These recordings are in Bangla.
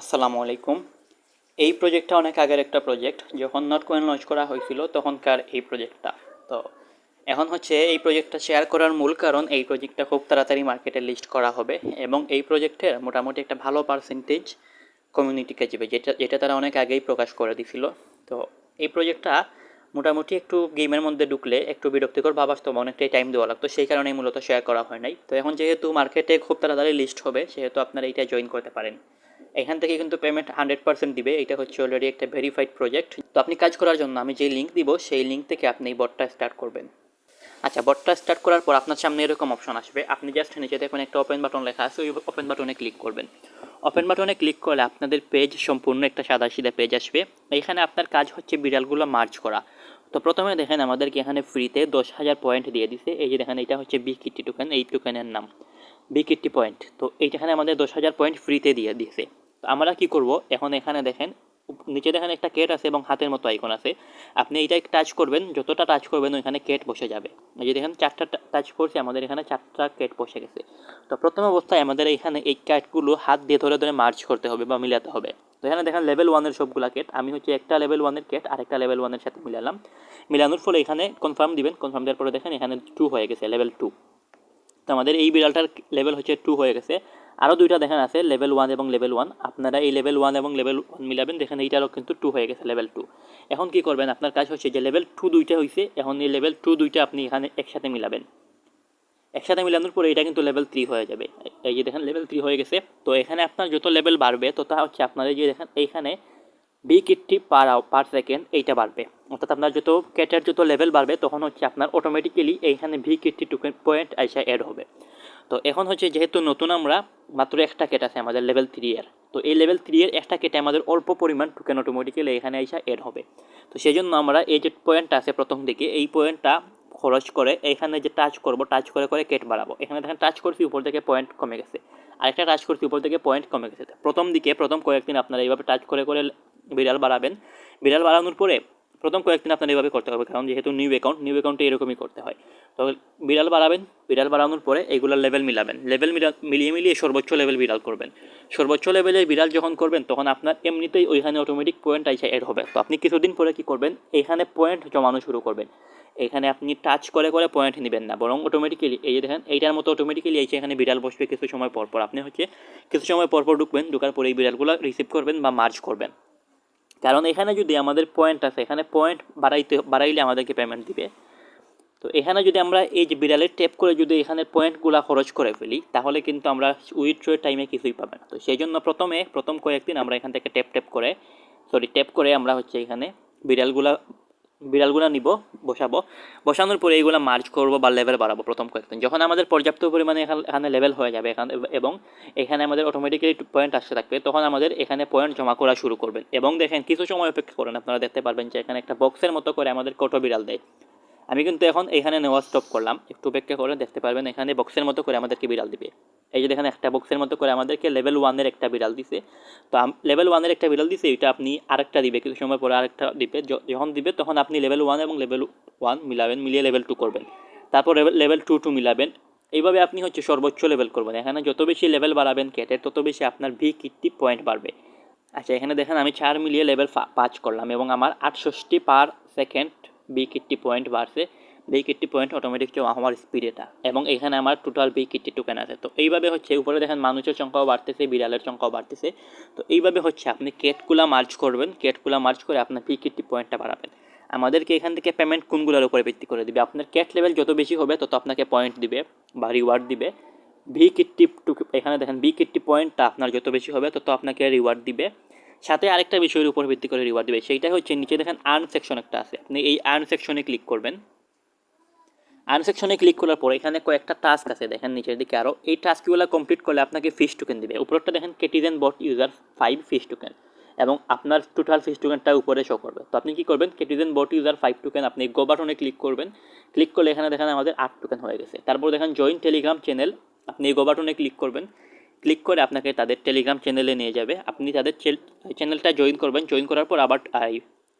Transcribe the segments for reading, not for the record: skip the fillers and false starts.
আসসালামু আলাইকুম। এই প্রজেক্টটা অনেক আগের একটা প্রজেক্ট। যখন নটকয়েন লঞ্চ করা হয়েছিল তখনকার এই প্রজেক্টটা। তো এখন হচ্ছে এই প্রজেক্টটা শেয়ার করার মূল কারণ এই প্রজেক্টটা খুব তাড়াতাড়ি মার্কেটে লিস্ট করা হবে এবং এই প্রজেক্টের মোটামুটি একটা ভালো পার্সেন্টেজ কমিউনিটিকে যাবে, যেটা যেটা তারা অনেক আগেই প্রকাশ করে দিছিল। তো এই প্রজেক্টটা মোটামুটি একটু গেমের মধ্যে ঢুকলে একটু বিরক্তিকর ভাব আসতো, অনেকটাই টাইম দেওয়া লাগতো, সেই কারণেই মূলত শেয়ার করা হয় নাই। তো এখন যেহেতু মার্কেটে খুব তাড়াতাড়ি লিস্ট হবে সেহেতু আপনারা এইটা জয়েন করতে পারেন। এখান থেকে কিন্তু পেমেন্ট 100% দিবে। এটা হচ্ছে অলরেডি একটা ভেরিফাইড প্রজেক্ট। তো আপনি কাজ করার জন্য আমি যে লিঙ্ক দিব সেই লিঙ্ক থেকে আপনি এই বটটা স্টার্ট করবেন। আচ্ছা, বটটা স্টার্ট করার পর আপনার সামনে এরকম অপশন আসবে। আপনি জাস্ট নিচে দেখুন একটা ওপেন বাটন লেখা আছে, ওই ওপেন বাটনে ক্লিক করবেন। ওপেন বাটনে ক্লিক করলে আপনাদের পেজ সম্পূর্ণ একটা সাদা সিধা পেজ আসবে। এখানে আপনার কাজ হচ্ছে বিড়ালগুলো মার্জ করা। তো প্রথমে দেখেন আমাদেরকে এখানে ফ্রিতে 10,000 পয়েন্ট দিয়ে দিছে। এই যে দেখেন, এটা হচ্ছে বিকিটি টোকেন, এই টোকেনের নাম বিকিটি পয়েন্ট। তো এইখানে আমাদের 10,000 পয়েন্ট ফ্রিতে দিয়ে দিছে। তো আমরা কি করব এখন, এখানে দেখেন নিচে দেখেন একটা কেট আছে এবং হাতের মতো আইকন আছে। আপনি এইটা টাচ করবেন, যতটা টাচ করবেন ওইখানে কেট বসে যাবে। এই যে দেখেন 4টা টাচ করছি, আমাদের এখানে 4টা কেট বসে গেছে। তো প্রথম অবস্থায় আমাদের এখানে এই কেটগুলো হাত দিয়ে ধরে ধরে মার্চ করতে হবে বা মিলাতে হবে। তো এখানে দেখেন লেভেল 1-এর সবগুলা কেট, আমি হচ্ছে একটা লেভেল 1-এর কেট আরেকটা লেভেল 1-এর সাথে মিলালাম। মিলানোর ফলে এখানে কনফার্ম দিবেন, কনফার্ম দেওয়ার পরে দেখেন এখানে 2 হয়ে গেছে, লেভেল 2। তো আমাদের এই বিড়ালটার লেভেল হচ্ছে 2 হয়ে গেছে। আরও দুইটা দেখেন আছে লেভেল 1 এবং লেভেল 1, আপনারা এই লেভেল 1 এবং লেভেল 1 মিলাবেন, দেখেন এইটারও কিন্তু 2 হয়ে গেছে, লেভেল 2। এখন কি করবেন, আপনার কাজ হচ্ছে যে লেভেল 2 দুইটা হয়েছে, এখন এই লেভেল 2 দুইটা আপনি এখানে একসাথে মিলাবেন। একসাথে মিলানোর পরে এটা কিন্তু লেভেল 3 হয়ে যাবে। এই যে দেখেন লেভেল 3 হয়ে গেছে। তো এখানে আপনার যত লেভেল বাড়বে তত হচ্ছে আপনার এই যে দেখেন এইখানে বিকিটটি পার সেকেন্ড এইটা বাড়বে। অর্থাৎ আপনার যত ক্যাটের যত লেভেল বাড়বে তখন হচ্ছে আপনার অটোমেটিক্যালি এইখানে ভিকিটটি টোকেন পয়েন্ট আইসা অ্যাড হবে। তো এখন হচ্ছে যেহেতু নতুন আমরা মাত্র একটা কেট আছে আমাদের লেভেল 3 এর, তো এই লেভেল 3 এর একটা কেটে আমাদের অল্প পরিমাণ টোকেন অটোমেটিক্যালি এখানে আইসা অ্যাড হবে। তো সেই জন্য আমরা এই যে পয়েন্টটা আছে প্রথম দিকে, এই পয়েন্টটা খরচ করে এখানে যে টাচ করব, টাচ করে করে কেট বাড়াবো। এখানে দেখেন টাচ করছি উপর থেকে পয়েন্ট কমে গেছে, আরেকটা টাচ করছি উপর থেকে পয়েন্ট কমে গেছে। প্রথম দিকে প্রথম কয়েকদিন আপনারা এইভাবে টাচ করে করে বিড়াল বাড়াবেন। বিড়াল বাড়ানোর পরে প্রথম কয়েকদিন আপনার এইভাবে করতে হবে, কারণ যেহেতু নিউ অ্যাকাউন্টে এরকমই করতে হয়। তো বিড়াল বাড়াবেন, বিড়াল বাড়ানোর পরে এইগুলোর লেভেল মিলাবেন, লেভেল মিলিয়ে মিলিয়ে সর্বোচ্চ লেভেল বিড়াল করবেন। সর্বোচ্চ লেভেলের বিড়াল যখন করবেন তখন আপনার এমনিতেই ওইখানে অটোমেটিক পয়েন্ট আইসা অ্যাড হবে। তো আপনি কিছুদিন পরে কি করবেন, এইখানে পয়েন্ট জমানো শুরু করবেন। এখানে আপনি টাচ করে করে পয়েন্ট নেবেন না, বরং অটোমেটিক্যালি এই যে দেখেন এইটার মতো অটোমেটিক্যালি এসে এখানে বিড়াল বসবে কিছু সময় পর পর। আপনি হচ্ছে কিছু সময় পর পর ঢুকবেন, ঢুকার পরে এই বিড়ালগুলো রিসিভ করবেন বা মার্জ করবেন। কারণ এখানে যদি আমাদের পয়েন্ট আছে, এখানে পয়েন্ট বাড়াইলে আমাদেরকে পেমেন্ট দিবে। তো এখানে যদি আমরা এই যে বিড়ালের ট্যাপ করে যদি এখানে পয়েন্টগুলো খরচ করে ফেলি তাহলে কিন্তু আমরা উইথড্রয়ের টাইমে কিছুই পাবে না। তো সেই জন্য প্রথম কয়েকদিন আমরা এখান থেকে ট্যাপ করে আমরা হচ্ছে এখানে বিড়ালগুলা বিড়ালগুলা নিব, বসাবো। বসানোর পরে এইগুলো মার্জ করব বা লেভেল বাড়াবো প্রথম কয়েকদিন। যখন আমাদের পর্যাপ্ত পরিমাণে এখানে লেভেল হয়ে যাবে এখানে, এবং এখানে আমাদের অটোমেটিক্যালি পয়েন্ট আসতে থাকবে, তখন আমাদের এখানে পয়েন্ট জমা করা শুরু করবেন। এবং দেখেন কিছু সময় অপেক্ষা করেন, আপনারা দেখতে পারবেন যে এখানে একটা বক্সের মতো করে আমাদের কত বিড়াল দেয়। আমি কিন্তু এখন এখানে নেওয়া স্টপ করলাম, একটু অপেক্ষা করে দেখতে পারবেন এখানে বক্সের মতো করে আমাদেরকে বিড়াল দিবে। এই যে দেখেন একটা বক্সের মতো করে আমাদেরকে লেভেল 1-এর একটা বিড়াল দিছে। তো লেভেল 1-এর একটা বিড়াল দিছে, এটা আপনি আরেকটা দিবে, কিছু সময় পরে আরেকটা দিবে। যখন দিবে তখন আপনি লেভেল 1 এবং লেভেল 1 মিলাবেন, মিলিয়ে লেভেল 2 করবেন। তারপর লেভেল 2 মিলাবেন। এইভাবে আপনি হচ্ছে সর্বোচ্চ লেভেল করবেন। এখানে যত বেশি লেভেল বাড়াবেন ক্যাটের তত বেশি আপনার কিটটি পয়েন্ট বাড়বে। আচ্ছা, এখানে দেখেন আমি 4 মিলিয়ে লেভেল 5 করলাম এবং আমার 68 পার সেকেন্ড কিটটি পয়েন্ট বাড়ছে। কিটটি পয়েন্ট অটোমেটিক আমার স্পিড এটা, এবং এখানে আমার টোটাল কিটটি টোকেন আছে। তো এইভাবে হচ্ছে উপরে দেখেন মানুষের সংখ্যাও বাড়তেছে, বিড়ালের সংখ্যাও বাড়তেছে। তো এইভাবে হচ্ছে আপনি কেটগুলা মার্জ করবেন, কেটগুলা মার্জ করে আপনার কিটটি পয়েন্টটা বাড়াবেন। আমাদেরকে এখান থেকে পেমেন্ট কোনগুলোর উপরে ভিত্তি করে দিবে, আপনার ক্যাট লেভেল যত বেশি হবে তত আপনাকে পয়েন্ট দিবে বা রিওয়ার্ড দিবে। এখানে দেখেন কিটটি পয়েন্টটা আপনার যত বেশি হবে তত আপনাকে রিওয়ার্ড দিবে। সাথে আরেকটা বিষয়ের উপর ভিত্তি করে রিওয়ার্ড দিবে, সেইটা হচ্ছে নিচে দেখেন আর্ন সেকশন একটা আছে, আপনি এই আর্ন সেকশনে ক্লিক করবেন। আর্ন সেকশনে ক্লিক করার পর এখানে কয়েকটা টাস্ক আছে দেখেন নিচের দিকে আরও, এই টাস্কগুলো কমপ্লিট করলে আপনাকে ফিশ টোকেন দিবে। উপরটা দেখেন কেটিজেন বট ইউজার 5 ফিশ টোকেন, এবং আপনার টোটাল ফিশ টোকেনটা উপরে শো করবে। তো আপনি কি করবেন, কেটিজেন বট ইউজার 5 টোকেন আপনি গো বাটনে ক্লিক করবেন। ক্লিক করলে এখানে দেখেন আমাদের 8 টোকেন হয়ে গেছে। তারপর দেখেন জয়েন টেলিগ্রাম চ্যানেল, আপনি গো বাটনে ক্লিক করবেন। ক্লিক করে আপনাকে তাদের টেলিগ্রাম চ্যানেলে নিয়ে যাবে, আপনি তাদের চ্যানেলটা জয়েন করবেন। জয়েন করার পর আবার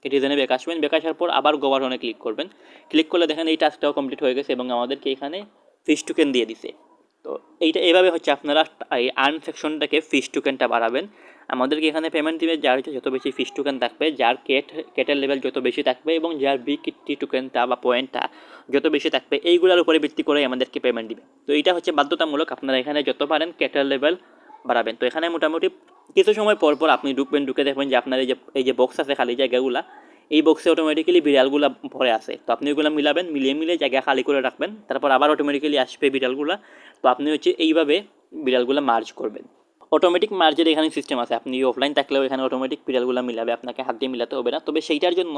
কেটিজেনে ব্যাক আসবেন, ব্যাক আসার পর আবার গো বাটনে ক্লিক করবেন। ক্লিক করলে দেখেন এই টাস্কটাও কমপ্লিট হয়ে গেছে এবং আমাদেরকে এখানে ফিশ টোকেন দিয়ে দিছে। তো এইভাবে হচ্ছে আপনারা এই আর্ন সেকশনটাকে ফিশ টোকেনটা বাড়াবেন। আমাদেরকে এখানে পেমেন্ট দিবে যার যত বেশি ফিশ টোকেন থাকবে, যার কেটের লেভেল যত বেশি থাকবে এবং যার বিকিটি টোকেনটা বা পয়েন্টটা যত বেশি থাকবে, এইগুলোর উপরে ভিত্তি করে আমাদেরকে পেমেন্ট দিবে। তো এটা হচ্ছে বাধ্যতামূলক, আপনারা এখানে যত পারেন কেটের লেভেল বাড়াবেন। তো এখানে মোটামুটি কিছু সময় পর পর আপনি ঢুকে দেখবেন যে আপনার এই যে বক্স আছে খালি জায়গাগুলা, এই বক্সে অটোমেটিক্যালি বিড়ালগুলা ভরে আছে। তো আপনি ওইগুলো মিলাবেন, মিলিয়ে জায়গা খালি করে রাখবেন, তারপর আবার অটোমেটিক্যালি আসবে বিড়ালগুলা। তো আপনি হচ্ছে এইভাবে বিড়ালগুলা মার্জ করবেন। অটোমেটিক মার্জের এখানে সিস্টেম আছে, আপনি অফলাইন থাকলেও এখানে অটোমেটিক বিড়ালগুলো মিলাবে, আপনাকে হাত দিয়ে মিলাতে হবে না। তবে সেইটার জন্য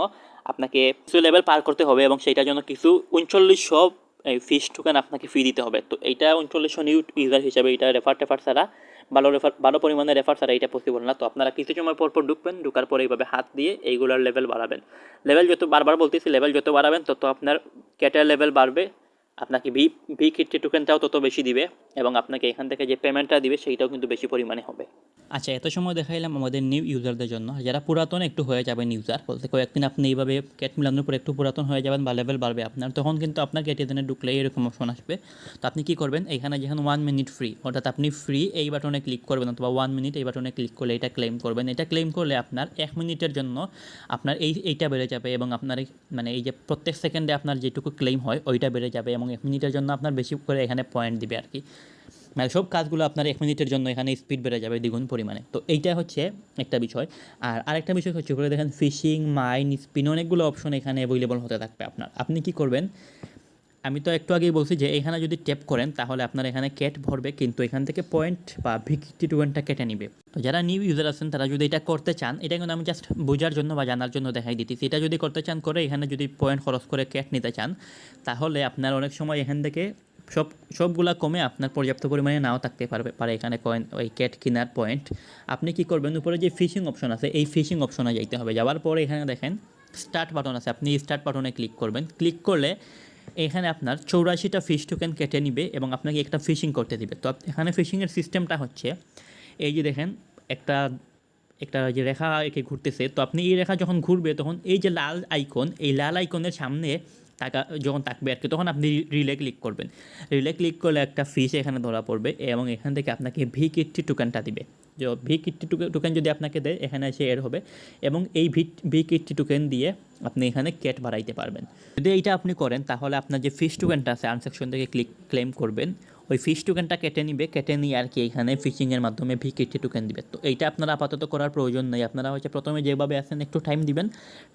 আপনাকে কিছু লেভেল পার করতে হবে এবং সেইটার জন্য কিছু 3900 ফিশ টোকেন আপনাকে ফি দিতে হবে। তো এইটা 3900 নিউ ইউজার হিসাবে এটা রেফার ছাড়া, ভালো পরিমাণে রেফার ছাড়া এটা পসিবল না। তো আপনারা কিছু সময় পর ঢুকবেন, ঢুকার পরে এইভাবে হাত দিয়ে এইগুলোর লেভেল বাড়াবেন। লেভেল যত বারবার বলতেছি, লেভেল যত বাড়াবেন তত আপনার ক্যাটের লেভেল বাড়বে, আপনাকে ভিকিটি টোকেনটাও তত বেশি দিবে এবং আপনাকে এখান থেকে যে পেমেন্টটা দিবে সেইটাও কিন্তু বেশি পরিমাণে হবে। আচ্ছা, এত সময় দেখাইলাম আমাদের নিউ ইউজারদের জন্য। যারা পুরাতন একটু হয়ে যাবেন ইউজার, বলতে কয়েকদিন আপনি এইভাবে ক্যাট মিলানোর পর একটু পুরাতন হয়ে যাবেন বা লেভেল বাড়বে আপনার, তখন কিন্তু আপনার ক্যাটিজেনে ঢুকলে এরকম অপশন আসবে। তো আপনি কী করবেন, এখানে যেখানে 1 মিনিট ফ্রি, অর্থাৎ আপনি ফ্রি এই বাটনে ক্লিক করবেন অথবা 1 মিনিট এই বাটনে ক্লিক করলে এটা ক্লেম করবেন। এটা ক্লেম করলে আপনার 1 মিনিটের জন্য আপনার এইটা বেড়ে যাবে এবং আপনার মানে এই যে প্রত্যেক সেকেন্ডে আপনার যেটুকু ক্লেম হয় ওইটা বেড়ে যাবে এবং 1 মিনিটের জন্য আপনার বেশি করে এখানে পয়েন্ট দিবে আর কি। মানে সব কাজগুলো আপনার 1 মিনিটের জন্য এখানে স্পিড বেড়ে যাবে দ্বিগুণ পরিমাণে। তো এইটা হচ্ছে একটা বিষয়। আর আরেকটা বিষয় হচ্ছে উপরে দেখেন ফিশিং, মাইন, স্পিন, অনেকগুলো অপশন এখানে অ্যাভেলেবল হতে থাকবে আপনার। আপনি কি করবেন, আমি তো একটু আগেই বলছি যে এখানে যদি ট্যাপ করেন তাহলে আপনার এখানে ক্যাট ভরবে, কিন্তু এখান থেকে পয়েন্ট বা ভিকিটি টোকেনটা কেটে নিবে। তো যারা নিউ ইউজার আছেন তারা যদি এটা করতে চান, এটা কিন্তু আমি জাস্ট বোঝার জন্য বা জানার জন্য দেখাই দিতেছি, এটা যদি করতে চান করে এখানে যদি পয়েন্ট খরচ করে ক্যাট নিতে চান, তাহলে আপনার অনেক সময় এখান থেকে সবগুলা কমে আপনার পর্যাপ্ত পরিমাণে নাও থাকতে পারে এখানে কয়েন ওই ক্যাট কেনার পয়েন্ট। আপনি কি করবেন, উপরে যে ফিশিং অপশন আছে এই ফিশিং অপশনে যাইতে হবে। যাওয়ার পরে এখানে দেখেন স্টার্ট বাটন আছে, আপনি স্টার্ট বাটনে ক্লিক করবেন। ক্লিক করলে এখানে আপনার 84টা ফিশ টোকেন কেটে নিবে এবং আপনাকে একটা ফিশিং করতে দিবে। তো এখানে ফিশিংয়ের সিস্টেমটা হচ্ছে এই যে দেখেন একটা যে রেখা একে ঘুরতেছে, তো আপনি এই রেখা যখন ঘুরবে তখন এই যে লাল আইকন, এই লাল আইকনের সামনে যখন থাকবে আর কি, তখন আপনি রিলে ক্লিক করবেন। রিলে ক্লিক করলে একটা ফিশ এখানে ধরা পড়বে এবং এখান থেকে আপনাকে ভিকিটি টোকেনটা দিবে। যে ভিকিটি টোকেন যদি আপনাকে দেয় এখানে এসে এড হবে এবং এই ভিকিটি টোকেন দিয়ে আপনি এখানে ক্যাট বাড়াইতে পারবেন। যদি এইটা আপনি করেন তাহলে আপনার যে ফিশ টোকেনটা আছে আর্ন সেকশন থেকে ক্লেম করবেন, ওই ফিশ টোকেনটা কেটে নিয়ে আর কি এখানে ফিশিংয়ের মাধ্যমে ভিকিটি টোকেন দিবে। তো এইটা আপনারা আপাতত করার প্রয়োজন নেই, আপনারা হচ্ছে প্রথমে যেভাবে আসেন একটু টাইম দিবেন,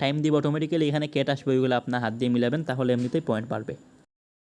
টাইম দিয়ে অটোমেটিক্যালি এখানে ক্যাট আসবে, ওইগুলো আপনার হাত দিয়ে মিলাবেন, তাহলে এমনিতেই পয়েন্ট বাড়বে।